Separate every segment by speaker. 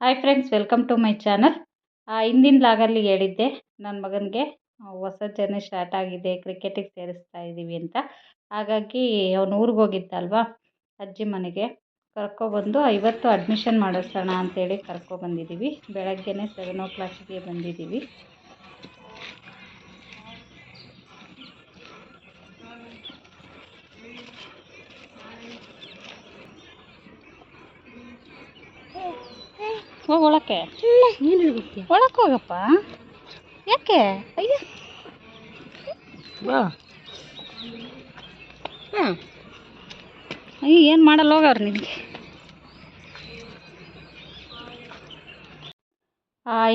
Speaker 1: Hi friends, welcome to my channel. ಹಿಂದಿನ ಲಾಗಲ್ಲಿ ಹೇಳಿದ್ದೆ ನನ್ನ ಮಗನಿಗೆ ಹೊಸ ಜರ್ನಿ ಸ್ಟಾರ್ಟ್ ಆಗಿದೆ, ಕ್ರಿಕೆಟಿಗೆ ಸೇರಿಸ್ತಾ ಇದ್ದೀವಿ ಅಂತ. ಹಾಗಾಗಿ ಅವನು ಊರಿಗೆ ಹೋಗಿದ್ದಲ್ವಾ, ಅಜ್ಜಿ ಮನೆಗೆ ಕರ್ಕೊಬಂದು ಇವತ್ತು ಅಡ್ಮಿಷನ್ ಮಾಡಿಸೋಣ ಅಂತೇಳಿ ಕರ್ಕೊಬಂದಿದ್ದೀವಿ. ಬೆಳಗ್ಗೆನೇ 7 o'clock ಬಂದಿದ್ದೀವಿ. ಹೋಗಿ ಒಳಕ್ಕೆ, ಒಳಕ್ಕೆ ಹೋಗಪ್ಪ. ಯಾಕೆ? ಅಯ್ಯ, ಅಯ್ಯ, ಏನು ಮಾಡಲ್ಲ, ಹೋಗವ್ರು ನಿನಗೆ.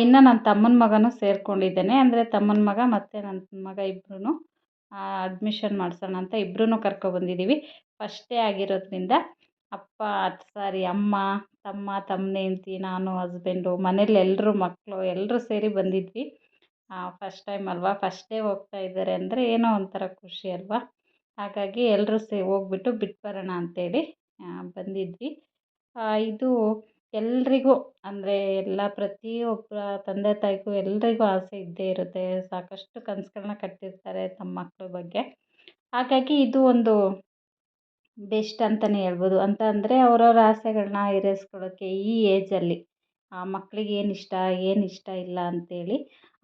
Speaker 1: ಇನ್ನು ನನ್ನ ತಮ್ಮನ ಮಗನೂ ಸೇರಿಕೊಂಡಿದ್ದಾನೆ. ಅಂದರೆ ತಮ್ಮನ ಮಗ ಮತ್ತು ನನ್ನ ಮಗ ಇಬ್ಬರೂ ಅಡ್ಮಿಷನ್ ಮಾಡಿಸೋಣ ಅಂತ ಇಬ್ಬರೂ ಕರ್ಕೊಬಂದಿದ್ದೀವಿ. ಫಸ್ಟೇ ಆಗಿರೋದ್ರಿಂದ ಅಮ್ಮ, ತಮ್ಮನ ಹೆಂಡ್ತಿ, ನಾನು, ಹಸ್ಬೆಂಡು, ಮನೇಲಿ ಎಲ್ಲರೂ ಮಕ್ಕಳು ಎಲ್ಲರೂ ಸೇರಿ ಬಂದಿದ್ವಿ. ಫಸ್ಟ್ ಟೈಮ್ ಅಲ್ವಾ, ಫಸ್ಟೇ ಹೋಗ್ತಾ ಇದ್ದಾರೆ ಅಂದರೆ ಏನೋ ಒಂಥರ ಖುಷಿ ಅಲ್ವಾ. ಹಾಗಾಗಿ ಎಲ್ಲರೂ ಹೋಗ್ಬಿಟ್ಟು ಬಿಟ್ಟು ಬರೋಣ ಅಂತೇಳಿ ಬಂದಿದ್ವಿ. ಇದು ಎಲ್ರಿಗೂ ಅಂದರೆ ಪ್ರತಿಯೊಬ್ಬ ತಂದೆ ತಾಯಿಗೂ ಎಲ್ರಿಗೂ ಆಸೆ ಇದ್ದೇ ಇರುತ್ತೆ. ಸಾಕಷ್ಟು ಕನಸುಗಳನ್ನ ಕಟ್ಟಿರ್ತಾರೆ ತಮ್ಮ ಮಕ್ಕಳ ಬಗ್ಗೆ. ಹಾಗಾಗಿ ಇದು ಒಂದು ಬೆಸ್ಟ್ ಅಂತಲೇ ಹೇಳ್ಬೋದು. ಅಂತ ಅಂದರೆ ಅವ್ರವ್ರ ಆಸೆಗಳನ್ನ ಈಡೇರಿಸ್ಕೊಳ್ಳೋಕ್ಕೆ ಈ ಏಜಲ್ಲಿ ಮಕ್ಕಳಿಗೆ ಏನು ಇಷ್ಟ ಇಲ್ಲ ಅಂಥೇಳಿ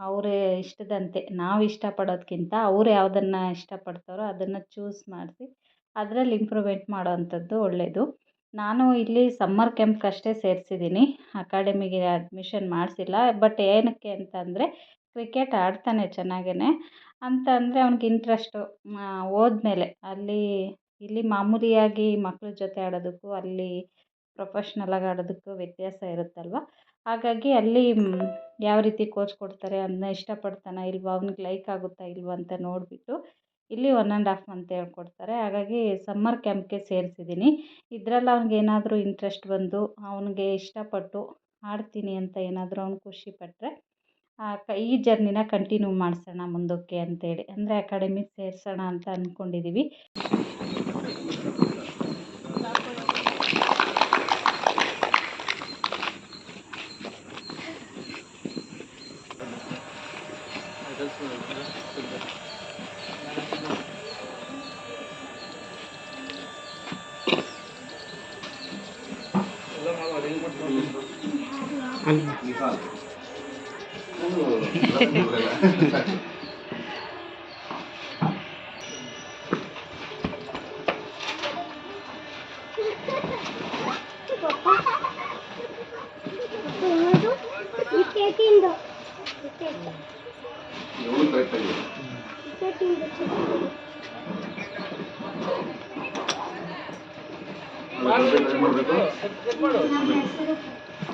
Speaker 1: ಅವರ ಇಷ್ಟದಂತೆ ನಾವು ಇಷ್ಟಪಡೋದಕ್ಕಿಂತ ಅವ್ರು ಯಾವುದನ್ನು ಇಷ್ಟಪಡ್ತಾರೋ ಅದನ್ನು ಚೂಸ್ ಮಾಡಿಸಿ ಅದರಲ್ಲಿ ಇಂಪ್ರೂವ್ಮೆಂಟ್ ಮಾಡೋವಂಥದ್ದು ಒಳ್ಳೆಯದು. ನಾನು ಇಲ್ಲಿ ಸಮ್ಮರ್ ಕ್ಯಾಂಪ್ಗಷ್ಟೇ ಸೇರಿಸಿದ್ದೀನಿ, ಅಕಾಡೆಮಿಗೆ ಅಡ್ಮಿಷನ್ ಮಾಡಿಸಿಲ್ಲ. ಬಟ್ ಏನಕ್ಕೆ ಅಂತಂದರೆ ಕ್ರಿಕೆಟ್ ಆಡ್ತಾನೆ ಚೆನ್ನಾಗೇ. ಅಂತಂದರೆ ಅವ್ನಿಗೆ ಇಂಟ್ರೆಸ್ಟು ಹೋದ್ಮೇಲೆ ಇಲ್ಲಿ ಮಾಮೂಲಿಯಾಗಿ ಮಕ್ಕಳ ಜೊತೆ ಆಡೋದಕ್ಕೂ ಅಲ್ಲಿ ಪ್ರೊಫೆಷ್ನಲಾಗಿ ಆಡೋದಕ್ಕೂ ವ್ಯತ್ಯಾಸ ಇರುತ್ತಲ್ವ. ಹಾಗಾಗಿ ಅಲ್ಲಿ ಯಾವ ರೀತಿ ಕೋಚ್ ಕೊಡ್ತಾರೆ, ಅದನ್ನ ಇಷ್ಟಪಡ್ತಾನಾ ಇಲ್ವಾ, ಅವ್ನಿಗೆ ಲೈಕ್ ಆಗುತ್ತಾ ಇಲ್ವಾ ಅಂತ ನೋಡಿಬಿಟ್ಟು ಇಲ್ಲಿ 1.5 month ಹೇಳ್ಕೊಡ್ತಾರೆ. ಹಾಗಾಗಿ ಸಮ್ಮರ್ ಕ್ಯಾಂಪ್ಗೆ ಸೇರಿಸಿದ್ದೀನಿ. ಇದರಲ್ಲಿ ಅವ್ನಿಗೆ ಏನಾದರೂ ಇಂಟ್ರೆಸ್ಟ್ ಬಂದು ಅವನಿಗೆ ಇಷ್ಟಪಟ್ಟು ಆಡ್ತೀನಿ ಅಂತ ಏನಾದರೂ ಅವ್ನು ಖುಷಿಪಟ್ಟರೆ ಈ ಜರ್ನಿನ ಕಂಟಿನ್ಯೂ ಮಾಡಿಸೋಣ ಮುಂದಕ್ಕೆ ಅಂತೇಳಿ ಅಂದರೆ ಅಕಾಡೆಮಿಗೆ ಸೇರಿಸೋಣ ಅಂತ ಅಂದ್ಕೊಂಡಿದ್ದೀವಿ.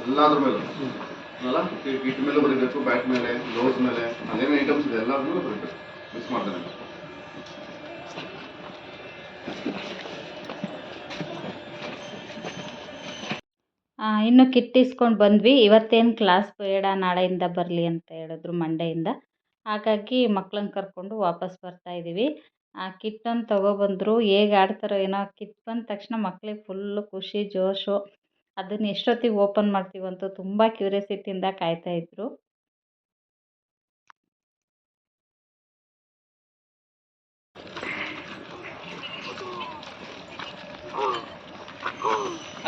Speaker 2: ಎಲ್ಲಾದ್ರ ಮೇಲೆ ಅಲ್ಲ, ಕಿಟ್ ಮೇಲೆ ಬರೀಬೇಕು, ಬ್ಯಾಟ್ ಮೇಲೆ, ಗ್ಲೌಸ್ ಮೇಲೆ, ಅದೇನು ಐಟಮ್ಸ್ ಇದೆ ಎಲ್ಲಾದ್ರ ಮೇಲೆ ಬರೀಬೇಕು. ಮಿಸ್ ಮಾಡ್ತಾನೆ.
Speaker 1: ಇನ್ನು ಕಿಟ್ ಇಸ್ಕೊಂಡು ಬಂದ್ವಿ. ಇವತ್ತೇನು ಕ್ಲಾಸ್ ಬೇಡ, ನಾಳೆಯಿಂದ ಬರಲಿ ಅಂತ ಹೇಳಿದ್ರು, ಮಂಡೆಯಿಂದ. ಹಾಗಾಗಿ ಮಕ್ಕಳನ್ನ ಕರ್ಕೊಂಡು ವಾಪಸ್ ಬರ್ತಾಯಿದ್ದೀವಿ. ಕಿಟ್ಟನ್ನು ತೊಗೊಬಂದರು. ಹೇಗೆ ಆಡ್ತಾರೋ ಏನೋ, ಕಿಟ್ ಬಂದ ತಕ್ಷಣ ಮಕ್ಕಳಿಗೆ ಫುಲ್ಲು ಖುಷಿ, ಜೋಶು. ಅದನ್ನು ಎಷ್ಟೊತ್ತಿಗೆ ಓಪನ್ ಮಾಡ್ತೀವಂತೂ ತುಂಬ ಕ್ಯೂರಿಯಾಸಿಟಿಯಿಂದ ಕಾಯ್ತಾಯಿದ್ರು.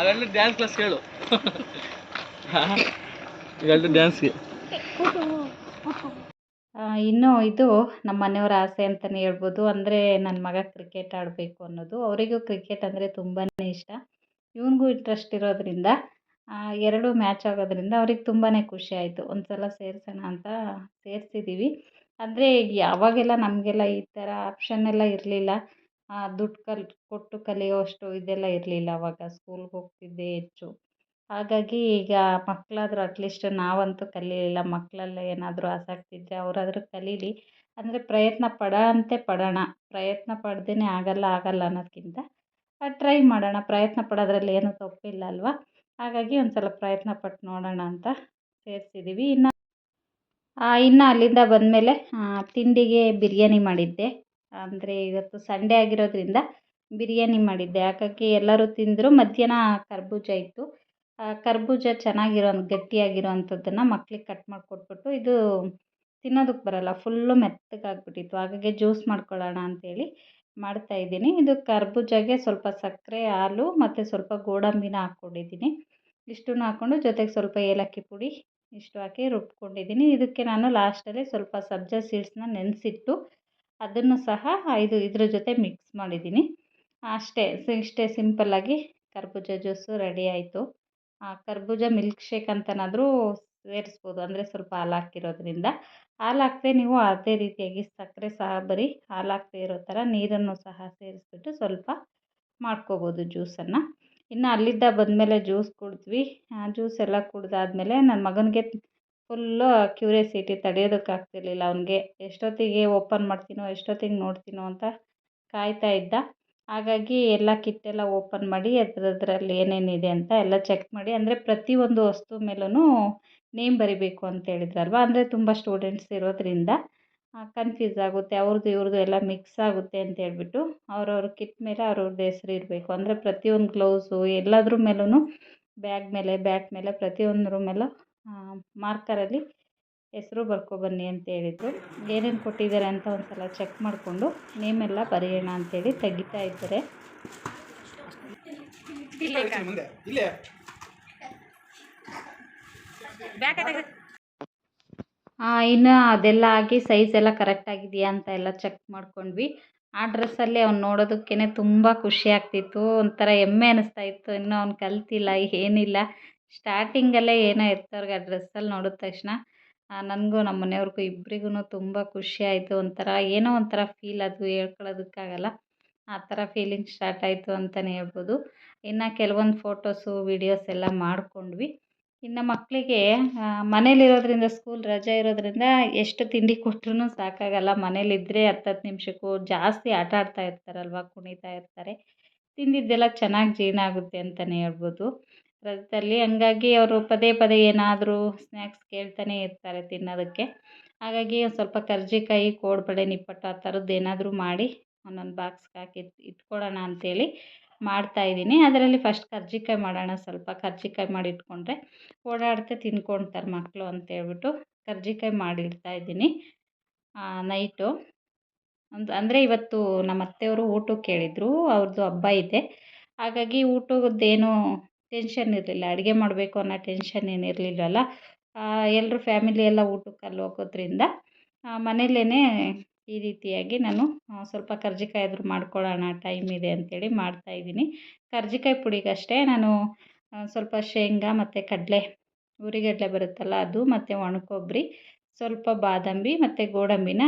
Speaker 3: ಅವೆಲ್ಲ ಡ್ಯಾನ್ಸ್ ಕ್ಲಾಸ್ ಹೇಳು. ಇವೆಲ್ಲ ಡ್ಯಾನ್ಸ್ಗೆ
Speaker 1: ಇನ್ನು ಇದು ನಮ್ಮ ಮನೆಯವರ ಆಸೆ ಅಂತಲೇ ಹೇಳ್ಬೋದು. ಅಂದರೆ ನನ್ನ ಮಗ ಕ್ರಿಕೆಟ್ ಆಡಬೇಕು ಅನ್ನೋದು. ಅವರಿಗೂ ಕ್ರಿಕೆಟ್ ಅಂದರೆ ತುಂಬಾ ಇಷ್ಟ. ಇವನಿಗೂ ಇಂಟ್ರೆಸ್ಟ್ ಇರೋದ್ರಿಂದ 2 ಮ್ಯಾಚ್ ಆಗೋದ್ರಿಂದ ಅವ್ರಿಗೆ ತುಂಬಾ ಖುಷಿ ಆಯಿತು. ಒಂದು ಸಲ ಸೇರಿಸೋಣ ಅಂತ ಸೇರಿಸಿದ್ದೀವಿ. ಅಂದರೆ ಯಾವಾಗೆಲ್ಲ ನಮಗೆಲ್ಲ ಈ ಥರ ಆಪ್ಷನ್ ಎಲ್ಲ ಇರಲಿಲ್ಲ. ದುಡ್ಡು ಕೊಟ್ಟು ಕಲಿಯೋಷ್ಟು ಇದೆಲ್ಲ ಇರಲಿಲ್ಲ. ಅವಾಗ ಸ್ಕೂಲ್ಗೆ ಹೋಗ್ತಿದ್ದೆ ಹೆಚ್ಚು. ಹಾಗಾಗಿ ಈಗ ಮಕ್ಕಳಾದರೂ ಅಟ್ಲೀಸ್ಟ್ ನಾವಂತೂ ಕಲೀಲಿಲ್ಲ. ಮಕ್ಕಳೆಲ್ಲ ಏನಾದರೂ ಆಸಕ್ತಿ ಇದ್ದರೆ ಅವರಾದರೂ ಕಲೀಲಿ. ಅಂದರೆ ಪ್ರಯತ್ನ ಪಡೋಣ. ಪ್ರಯತ್ನ ಪಡ್ದೇ ಆಗಲ್ಲ ಅನ್ನೋದಕ್ಕಿಂತ ಟ್ರೈ ಮಾಡೋಣ. ಪ್ರಯತ್ನ ಪಡೋದ್ರಲ್ಲಿ ಏನೂ ತಪ್ಪಿಲ್ಲ ಅಲ್ವಾ. ಹಾಗಾಗಿ ಒಂದು ಸಲ ಪ್ರಯತ್ನ ಪಟ್ಟು ನೋಡೋಣ ಅಂತ ಸೇರಿಸಿದ್ದೀವಿ. ಇನ್ನು ಅಲ್ಲಿಂದ ಬಂದಮೇಲೆ ತಿಂಡಿಗೆ ಬಿರಿಯಾನಿ ಮಾಡಿದ್ದೆ. ಅಂದರೆ ಇವತ್ತು ಸಂಡೇ ಆಗಿರೋದ್ರಿಂದ ಬಿರಿಯಾನಿ ಮಾಡಿದ್ದೆ. ಹಾಗಾಗಿ ಎಲ್ಲರೂ ತಿಂದರು. ಮಧ್ಯಾಹ್ನ ಕರ್ಬೂಜ ಇತ್ತು. ಕರ್ಬೂಜ ಗಟ್ಟಿಯಾಗಿರೋವಂಥದ್ದನ್ನು ಮಕ್ಳಿಗೆ ಕಟ್ ಮಾಡಿಕೊಟ್ಬಿಟ್ಟು, ಇದು ತಿನ್ನೋದಕ್ಕೆ ಬರೋಲ್ಲ, ಫುಲ್ಲು ಮೆತ್ತಗಾಗ್ಬಿಟ್ಟಿತ್ತು. ಹಾಗಾಗಿ ಜ್ಯೂಸ್ ಮಾಡ್ಕೊಳ್ಳೋಣ ಅಂಥೇಳಿ ಮಾಡ್ತಾಯಿದ್ದೀನಿ. ಇದು ಕರ್ಬೂಜಾಗೆ ಸ್ವಲ್ಪ ಸಕ್ಕರೆ, ಹಾಲು ಮತ್ತು ಸ್ವಲ್ಪ ಗೋಡಂಬಿನ ಹಾಕ್ಕೊಂಡಿದ್ದೀನಿ. ಇಷ್ಟನ್ನು ಹಾಕ್ಕೊಂಡು ಜೊತೆಗೆ ಸ್ವಲ್ಪ ಏಲಕ್ಕಿ ಪುಡಿ ಇಷ್ಟು ಹಾಕಿ ರುಬ್ಕೊಂಡಿದ್ದೀನಿ. ಇದಕ್ಕೆ ನಾನು ಲಾಸ್ಟಲ್ಲಿ ಸ್ವಲ್ಪ ಸಬ್ಜಾ ಸೀಡ್ಸ್ನ ನೆನೆಸಿಟ್ಟು ಅದನ್ನು ಸಹ ಇದ್ರ ಜೊತೆ ಮಿಕ್ಸ್ ಮಾಡಿದ್ದೀನಿ. ಅಷ್ಟೇ, ಇಷ್ಟೇ ಸಿಂಪಲ್ಲಾಗಿ ಕರ್ಬೂಜ ಜ್ಯೂಸು ರೆಡಿ ಆಯಿತು. ಕರ್ಬೂಜ ಮಿಲ್ಕ್ ಶೇಕ್ ಅಂತನಾದರೂ ಸೇರಿಸ್ಬೋದು, ಅಂದರೆ ಸ್ವಲ್ಪ ಹಾಲು ಹಾಕಿರೋದ್ರಿಂದ. ಹಾಲು ಹಾಕದೆ ನೀವು ಅದೇ ರೀತಿಯಾಗಿ ಸಕ್ಕರೆ ಸಹ ಬರೀ ಹಾಲು ಹಾಕದೇ ಇರೋ ಥರ ನೀರನ್ನು ಸಹ ಸೇರಿಸ್ಬಿಟ್ಟು ಸ್ವಲ್ಪ ಮಾಡ್ಕೋಬೋದು ಜ್ಯೂಸನ್ನು. ಇನ್ನು ಅಲ್ಲಿಂದ ಬಂದಮೇಲೆ ಜ್ಯೂಸ್ ಕುಡಿದ್ವಿ. ಜ್ಯೂಸ್ ಎಲ್ಲ ಕುಡಿದಾದ್ಮೇಲೆ ನನ್ನ ಮಗನಿಗೆ ಫುಲ್ಲು ಕ್ಯೂರಿಯಾಸಿಟಿ ತಡೆಯೋದಕ್ಕಾಗ್ತಿರ್ಲಿಲ್ಲ. ಅವನಿಗೆ ಎಷ್ಟೊತ್ತಿಗೆ ಓಪನ್ ಮಾಡ್ತೀನೋ, ಎಷ್ಟೊತ್ತಿಗೆ ನೋಡ್ತೀನೋ ಅಂತ ಕಾಯ್ತಾ ಇದ್ದ. ಹಾಗಾಗಿ ಎಲ್ಲ ಕಿಟ್ಟೆಲ್ಲ ಓಪನ್ ಮಾಡಿ ಅದರಲ್ಲಿ ಏನೇನಿದೆ ಅಂತ ಎಲ್ಲ ಚೆಕ್ ಮಾಡಿ, ಅಂದರೆ ಪ್ರತಿಯೊಂದು ವಸ್ತು ಮೇಲೂ ನೇಮ್ ಬರಿಬೇಕು ಅಂತ ಹೇಳಿದ್ರಲ್ವ. ಅಂದರೆ ತುಂಬ ಸ್ಟೂಡೆಂಟ್ಸ್ ಇರೋದ್ರಿಂದ ಕನ್ಫ್ಯೂಸ್ ಆಗುತ್ತೆ, ಅವ್ರದ್ದು ಇವ್ರದ್ದು ಎಲ್ಲ ಮಿಕ್ಸ್ ಆಗುತ್ತೆ ಅಂತ ಹೇಳ್ಬಿಟ್ಟು ಅವ್ರವ್ರ ಕಿಟ್ ಮೇಲೆ ಅವ್ರವ್ರದ್ದು ಹೆಸ್ರು ಇರಬೇಕು. ಅಂದರೆ ಪ್ರತಿಯೊಂದು ಗ್ಲೌಸು ಎಲ್ಲದ್ರ ಮೇಲೂ, ಬ್ಯಾಗ್ ಮೇಲೆ, ಬ್ಯಾಟ್ ಮೇಲೆ, ಪ್ರತಿಯೊಂದ್ರ ಮೇಲೂ ಮಾರ್ಕರಲ್ಲಿ ಹೆಸರು ಬರ್ಕೊಬನ್ನಿ ಅಂತ ಹೇಳಿದರು. ಏನೇನು ಕೊಟ್ಟಿದ್ದಾರೆ ಅಂತ ಒಂದು ಸಲ ಚೆಕ್ ಮಾಡಿಕೊಂಡು ನೇಮೆಲ್ಲ ಬರೆಯೋಣ ಅಂಥೇಳಿ ತೆಗಿತಾ ಇದ್ದಾರೆ. ಇನ್ನು ಅದೆಲ್ಲ ಆಗಿ ಸೈಜ್ ಎಲ್ಲ ಕರೆಕ್ಟ್ ಆಗಿದೆಯಾ ಅಂತ ಎಲ್ಲ ಚೆಕ್ ಮಾಡ್ಕೊಂಡ್ವಿ. ಆ ಡ್ರೆಸ್ಸಲ್ಲಿ ಅವ್ನು ನೋಡೋದಕ್ಕೇ ತುಂಬ ಖುಷಿ ಆಗ್ತಿತ್ತು, ಒಂಥರ ಹೆಮ್ಮೆ ಅನ್ನಿಸ್ತಾ ಇತ್ತು. ಇನ್ನೂ ಅವ್ನು ಕಲ್ತಿಲ್ಲ, ಏನಿಲ್ಲ. ಸ್ಟಾರ್ಟಿಂಗಲ್ಲೇ ಏನೋ ಎತ್ತವ್ರಿಗೆ ಆ ಡ್ರೆಸ್ಸಲ್ಲಿ ನೋಡಿದ ತಕ್ಷಣ ನನಗೂ ನಮ್ಮ ಮನೆಯವ್ರಿಗೂ ಇಬ್ಬರಿಗೂ ತುಂಬ ಖುಷಿ ಆಯಿತು. ಒಂಥರ ಏನೋ ಒಂಥರ ಫೀಲ್, ಅದು ಹೇಳ್ಕೊಳ್ಳೋದಕ್ಕಾಗಲ್ಲ, ಆ ಥರ ಫೀಲಿಂಗ್ ಸ್ಟಾರ್ಟ್ ಆಯಿತು ಅಂತಲೇ ಹೇಳ್ಬೋದು. ಇನ್ನು ಕೆಲವೊಂದು ಫೋಟೋಸು ವೀಡಿಯೋಸ್ ಎಲ್ಲ ಮಾಡಿಕೊಂಡ್ವಿ. ಇನ್ನು ಮಕ್ಕಳಿಗೆ ಮನೇಲಿರೋದ್ರಿಂದ, ಸ್ಕೂಲ್ ರಜೆ ಇರೋದ್ರಿಂದ ಎಷ್ಟು ತಿಂಡಿ ಕೊಟ್ರೂ ಸಾಕಾಗಲ್ಲ. ಮನೇಲಿದ್ದರೆ 10 ನಿಮಿಷಕ್ಕೂ ಜಾಸ್ತಿ ಆಟ ಆಡ್ತಾ ಇರ್ತಾರಲ್ವ, ಕುಣಿತಾ ಇರ್ತಾರೆ. ತಿಂದಿದ್ದೆಲ್ಲ ಚೆನ್ನಾಗಿ ಜೀರ್ಣ ಆಗುತ್ತೆ ಅಂತಲೇ ಹೇಳ್ಬೋದು ರಜದಲ್ಲಿ. ಹಂಗಾಗಿ ಅವರು ಪದೇ ಪದೇ ಏನಾದರೂ ಸ್ನ್ಯಾಕ್ಸ್ ಕೇಳ್ತಾನೆ ಇರ್ತಾರೆ ತಿನ್ನೋದಕ್ಕೆ. ಹಾಗಾಗಿ ಒಂದು ಸ್ವಲ್ಪ ಕರ್ಜಿಕಾಯಿ, ಕೋಡ್ಬಳೆ, ನಿಪ್ಪಟ್ಟು ಆ ಥರದ್ದು ಏನಾದರೂ ಮಾಡಿ ಒಂದೊಂದು ಬಾಕ್ಸ್ಗೆ ಹಾಕಿ ಇಟ್ಕೊಳ್ಳೋಣ ಅಂಥೇಳಿ ಮಾಡ್ತಾಯಿದ್ದೀನಿ. ಅದರಲ್ಲಿ ಫಸ್ಟ್ ಕರ್ಜಿಕಾಯಿ ಮಾಡೋಣ. ಸ್ವಲ್ಪ ಕರ್ಜಿಕಾಯಿ ಮಾಡಿ ಇಟ್ಕೊಂಡ್ರೆ ಓಡಾಡ್ತಾ ತಿನ್ಕೊಳ್ತಾರೆ ಮಕ್ಕಳು ಅಂತೇಳ್ಬಿಟ್ಟು ಕರ್ಜಿಕಾಯಿ ಮಾಡಿಡ್ತಾಯಿದ್ದೀನಿ ನೈಟು. ಅಂದರೆ ಇವತ್ತು ನಮ್ಮ ಅತ್ತೆಯವರು ಊಟಕ್ಕೆ ಕೇಳಿದರು, ಅವ್ರದ್ದು ಹಬ್ಬ ಇದೆ. ಹಾಗಾಗಿ ಊಟದ್ದೇನೂ ಟೆನ್ಷನ್ ಇರಲಿಲ್ಲ, ಅಡುಗೆ ಮಾಡಬೇಕು ಅನ್ನೋ ಟೆನ್ಷನ್ ಏನಿರಲಿಲ್ಲವಲ್ಲ. ಎಲ್ಲರೂ ಫ್ಯಾಮಿಲಿ ಎಲ್ಲ ಊಟಕ್ಕೆ ಅಲ್ಲಿ ಹೋಗೋದ್ರಿಂದ ಮನೆಯಲ್ಲೇ ಈ ರೀತಿಯಾಗಿ ನಾನು ಸ್ವಲ್ಪ ಕರ್ಜಿಕಾಯಿ ಆದರೂ ಮಾಡ್ಕೊಳ್ಳೋಣ, ಟೈಮ್ ಇದೆ ಅಂಥೇಳಿ ಮಾಡ್ತಾಯಿದ್ದೀನಿ. ಕರ್ಜಿಕಾಯಿ ಪುಡಿಗಷ್ಟೇ ನಾನು ಸ್ವಲ್ಪ ಶೇಂಗಾ ಮತ್ತು ಕಡಲೆ, ಹುರಿಗಡಲೆ ಬರುತ್ತಲ್ಲ ಅದು, ಮತ್ತು ಒಣಕೊಬ್ಬರಿ, ಸ್ವಲ್ಪ ಬಾದಾಮಿ ಮತ್ತು ಗೋಡಂಬಿನ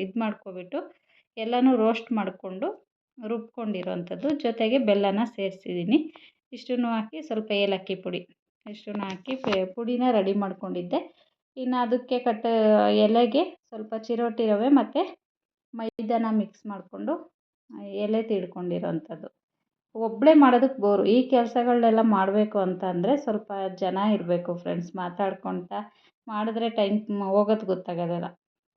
Speaker 1: ಇದು ಮಾಡ್ಕೊಬಿಟ್ಟು ಎಲ್ಲನೂ ರೋಸ್ಟ್ ಮಾಡಿಕೊಂಡು ರುಬ್ಕೊಂಡಿರೋವಂಥದ್ದು, ಜೊತೆಗೆ ಬೆಲ್ಲನ ಸೇರಿಸಿದ್ದೀನಿ. ಇಷ್ಟನ್ನು ಹಾಕಿ ಸ್ವಲ್ಪ ಏಲಕ್ಕಿ ಪುಡಿ ಇಷ್ಟನ್ನು ಹಾಕಿ ಪುಡಿನ ರೆಡಿ ಮಾಡ್ಕೊಂಡಿದ್ದೆ. ಇನ್ನು ಅದಕ್ಕೆ ಎಲೆಗೆ ಸ್ವಲ್ಪ ಚಿರೋಟಿ ರವೆ ಮತ್ತು ಮೈದಾನ ಮಿಕ್ಸ್ ಮಾಡಿಕೊಂಡು ಎಲೆ ತೀಡ್ಕೊಂಡಿರೋವಂಥದ್ದು. ಒಬ್ಬಳೇ ಮಾಡೋದಕ್ಕೆ ಬೋರು. ಈ ಕೆಲಸಗಳನ್ನೆಲ್ಲ ಮಾಡಬೇಕು ಅಂತ ಅಂದರೆ ಸ್ವಲ್ಪ ಜನ ಇರಬೇಕು ಫ್ರೆಂಡ್ಸ್, ಮಾತಾಡ್ಕೊಳ್ತಾ ಮಾಡಿದ್ರೆ ಟೈಮ್ ಹೋಗೋದು ಗೊತ್ತಾಗೋದಿಲ್ಲ.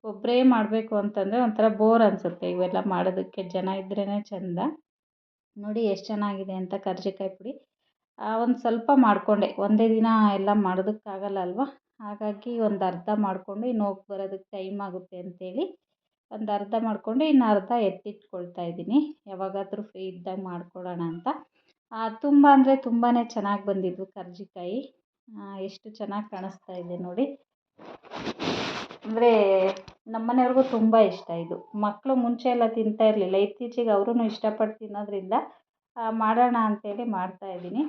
Speaker 1: ಒಬ್ಬರೇ ಮಾಡಬೇಕು ಅಂತಂದರೆ ಒಂಥರ ಬೋರ್ ಅನಿಸುತ್ತೆ. ಇವೆಲ್ಲ ಮಾಡೋದಕ್ಕೆ ಜನ ಇದ್ರೇ ಚೆಂದ. ನೋಡಿ ಎಷ್ಟು ಚೆನ್ನಾಗಿದೆ ಅಂತ ಕರ್ಜಿಕಾಯಿ ಪುಡಿ. ಒಂದು ಸ್ವಲ್ಪ ಮಾಡಿಕೊಂಡೆ, ಒಂದೇ ದಿನ ಎಲ್ಲ ಮಾಡೋದಕ್ಕಾಗಲ್ಲ ಅಲ್ವ. ಹಾಗಾಗಿ ಒಂದು ಅರ್ಧ ಮಾಡಿಕೊಂಡು ಇನ್ನು ಹೋಗಿ ಬರೋದಕ್ಕೆ ಟೈಮ್ ಆಗುತ್ತೆ ಅಂಥೇಳಿ ಒಂದು ಅರ್ಧ ಮಾಡಿಕೊಂಡು ಇನ್ನು ಅರ್ಧ ಎತ್ತಿಟ್ಕೊಳ್ತಾ ಇದ್ದೀನಿ, ಯಾವಾಗಾದರೂ ಫ್ರೀ ಇದ್ದಾಗ ಮಾಡ್ಕೊಳ್ಳೋಣ ಅಂತ. ತುಂಬ ಅಂದರೆ ತುಂಬಾ ಚೆನ್ನಾಗಿ ಬಂದಿದ್ವು ಕರ್ಜಿಕಾಯಿ. ಎಷ್ಟು ಚೆನ್ನಾಗಿ ಕಾಣಿಸ್ತಾ ಇದೆ ನೋಡಿ. ಅಂದರೆ ನಮ್ಮನೆಯವ್ರಿಗೂ ತುಂಬ ಇಷ್ಟ ಇದು. ಮಕ್ಕಳು ಮುಂಚೆ ಎಲ್ಲ ತಿಂತಾ ಇರಲಿಲ್ಲ, ಇತ್ತೀಚೆಗೆ ಅವರೂ ಇಷ್ಟಪಟ್ಟು ತಿನ್ನೋದ್ರಿಂದ ಮಾಡೋಣ ಅಂಥೇಳಿ ಮಾಡ್ತಾಯಿದ್ದೀನಿ.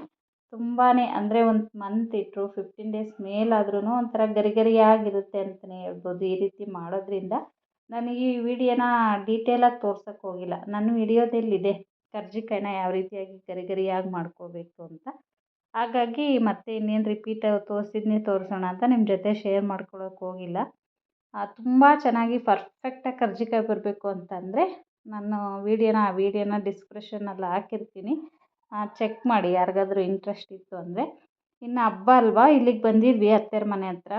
Speaker 1: ತುಂಬಾ ಅಂದರೆ ಒಂದು ಮಂತ್ ಇಟ್ಟರು, 15 ಡೇಸ್ ಮೇಲಾದ್ರೂ ಒಂಥರ ಗರಿಗರಿಯಾಗಿರುತ್ತೆ ಅಂತಲೇ ಹೇಳ್ಬೋದು. ಈ ರೀತಿ ಮಾಡೋದ್ರಿಂದ ನಾನು ಈ ವಿಡಿಯೋನ ಡೀಟೇಲಾಗಿ ತೋರ್ಸೋಕ್ಕೆ ಹೋಗಿಲ್ಲ. ನನ್ನ ವಿಡಿಯೋದಲ್ಲಿದೆ ಕರ್ಜಿಕಾಯಿನ ಯಾವ ರೀತಿಯಾಗಿ ಗರಿಗರಿಯಾಗಿ ಮಾಡ್ಕೋಬೇಕು ಅಂತ. ಹಾಗಾಗಿ ಮತ್ತೆ ಇನ್ನೇನು ರಿಪೀಟ್ ತೋರಿಸೋಣ ಅಂತ ನಿಮ್ಮ ಜೊತೆ ಶೇರ್ ಮಾಡ್ಕೊಳ್ಳೋಕೆ ಹೋಗಿಲ್ಲ. ತುಂಬ ಚೆನ್ನಾಗಿ ಪರ್ಫೆಕ್ಟಾಗಿ ಕರ್ಜಿಕಾಯಿ ಬರಬೇಕು ಅಂತಂದರೆ ನಾನು ವಿಡಿಯೋನ ಡಿಸ್ಕ್ರಿಪ್ಷನಲ್ಲಿ ಹಾಕಿರ್ತೀನಿ, ಚೆಕ್ ಮಾಡಿ ಯಾರಿಗಾದ್ರೂ ಇಂಟ್ರೆಸ್ಟ್ ಇತ್ತು ಅಂದರೆ. ಇನ್ನು ಹಬ್ಬ ಅಲ್ವಾ, ಇಲ್ಲಿಗೆ ಬಂದಿದ್ವಿ ಅತ್ತೆಯರ ಮನೆ ಹತ್ರ.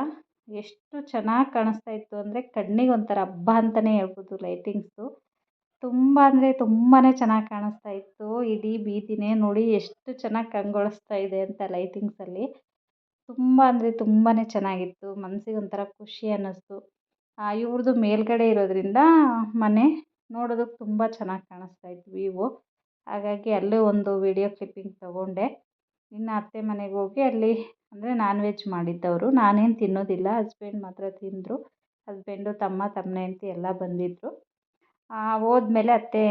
Speaker 1: ಎಷ್ಟು ಚೆನ್ನಾಗಿ ಕಾಣಿಸ್ತಾ ಇತ್ತು ಅಂದರೆ ಕಣ್ಣಿಗೆ ಒಂಥರ ಹಬ್ಬ ಅಂತಲೇ ಹೇಳ್ಬೋದು ಲೈಟಿಂಗ್ಸು. ತುಂಬ ಅಂದರೆ ತುಂಬಾ ಚೆನ್ನಾಗಿ ಕಾಣಿಸ್ತಾ ಇತ್ತು. ಇಡೀ ಬೀದಿನೇ ನೋಡಿ ಎಷ್ಟು ಚೆನ್ನಾಗಿ ಕಂಗೊಳಿಸ್ತಾ ಇದೆ ಅಂತ ಲೈಟಿಂಗ್ಸಲ್ಲಿ. ತುಂಬ ಅಂದರೆ ತುಂಬಾ ಚೆನ್ನಾಗಿತ್ತು. ಮನಸ್ಸಿಗೆ ಒಂಥರ ಖುಷಿ ಅನ್ನಿಸ್ತು. ಇವ್ರದ್ದು ಮೇಲ್ಗಡೆ ಇರೋದ್ರಿಂದ ಮನೆ ನೋಡೋದಕ್ಕೆ ತುಂಬ ಚೆನ್ನಾಗಿ ಕಾಣಿಸ್ತಾ ಇತ್ತು ವ್ಯೂವು. ಹಾಗಾಗಿ ಅಲ್ಲೇ ಒಂದು ವೀಡಿಯೋ ಕ್ಲಿಪ್ಪಿಂಗ್ ತೊಗೊಂಡೆ. ಇನ್ನು ಅತ್ತೆ ಮನೆಗೆ ಹೋಗಿ ಅಲ್ಲಿ ಅಂದರೆ ನಾನ್ ವೆಜ್ ಮಾಡಿದ್ದವರು, ನಾನೇನು ತಿನ್ನೋದಿಲ್ಲ, ಹಸ್ಬೆಂಡ್ ಮಾತ್ರ ತಿಂದರು. ಹಸ್ಬೆಂಡು ತಮ್ಮ ಹೆಂಡತಿ ಎಲ್ಲ ಬಂದಿದ್ದರು. ಹೋದ್ಮೇಲೆ ಅತ್ತೆ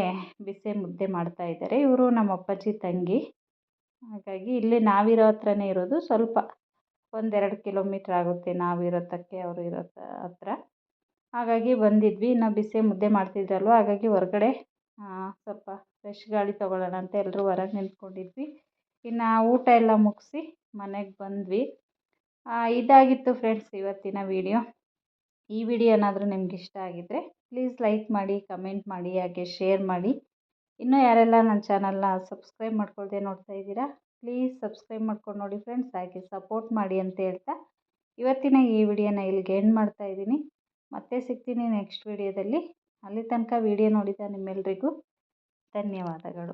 Speaker 1: ಬಿಸಿ ಮುದ್ದೆ ಮಾಡ್ತಾಯಿದ್ದಾರೆ. ಇವರು ನಮ್ಮ ಅಪ್ಪಾಜಿ ತಂಗಿ. ಹಾಗಾಗಿ ಇಲ್ಲಿ ನಾವಿರೋ ಹತ್ರನೇ ಇರೋದು, ಸ್ವಲ್ಪ 1-2 ಕಿಲೋಮೀಟ್ರ್ ಆಗುತ್ತೆ ನಾವಿರೋ ತಕ್ಕೆ ಅವರು ಇರೋ ಹತ್ರ. ಹಾಗಾಗಿ ಬಂದಿದ್ವಿ. ಇನ್ನು ಬಿಸಿ ಮುದ್ದೆ ಮಾಡ್ತಿದ್ರಲ್ವ, ಹಾಗಾಗಿ ಹೊರಗಡೆ ಸ್ವಲ್ಪ ಫ್ರೆಶ್ ಗಾಳಿ ತೊಗೊಳ್ಳೋಣ ಅಂತ ಎಲ್ಲರೂ ಹೊರಗೆ ನಿಂತ್ಕೊಂಡಿದ್ವಿ. ಇನ್ನು ಊಟ ಎಲ್ಲ ಮುಗಿಸಿ ಮನೆಗೆ ಬಂದ್ವಿ. ಇದಾಗಿತ್ತು ಫ್ರೆಂಡ್ಸ್ ಇವತ್ತಿನ ವೀಡಿಯೋ. ಈ ವಿಡಿಯೋ ಏನಾದರೂ ನಿಮ್ಗೆ ಇಷ್ಟ ಆಗಿದ್ದರೆ ಪ್ಲೀಸ್ ಲೈಕ್ ಮಾಡಿ, ಕಮೆಂಟ್ ಮಾಡಿ, ಹಾಗೆ ಶೇರ್ ಮಾಡಿ. ಇನ್ನೂ ಯಾರೆಲ್ಲ ನನ್ನ ಚಾನಲ್ನ ಸಬ್ಸ್ಕ್ರೈಬ್ ಮಾಡ್ಕೊಳ್ದೆ ನೋಡ್ತಾ ಇದ್ದೀರಾ, ಪ್ಲೀಸ್ ಸಬ್ಸ್ಕ್ರೈಬ್ ಮಾಡ್ಕೊಂಡು ನೋಡಿ ಫ್ರೆಂಡ್ಸ್. ಹಾಗೆ ಸಪೋರ್ಟ್ ಮಾಡಿ ಅಂತ ಹೇಳ್ತಾ ಇವತ್ತಿನ ಈ ವಿಡಿಯೋನ ಇಲ್ಲಿಗೆ ಎಂಡ್ ಮಾಡ್ತಾ ಇದ್ದೀನಿ. ಮತ್ತೆ ಸಿಗ್ತೀನಿ ನೆಕ್ಸ್ಟ್ ವಿಡಿಯೋದಲ್ಲಿ. ಅಲ್ಲಿ ತನಕ ವಿಡಿಯೋ ನೋಡಿದ ನಿಮ್ಮೆಲ್ಲರಿಗೂ ಧನ್ಯವಾದಗಳು.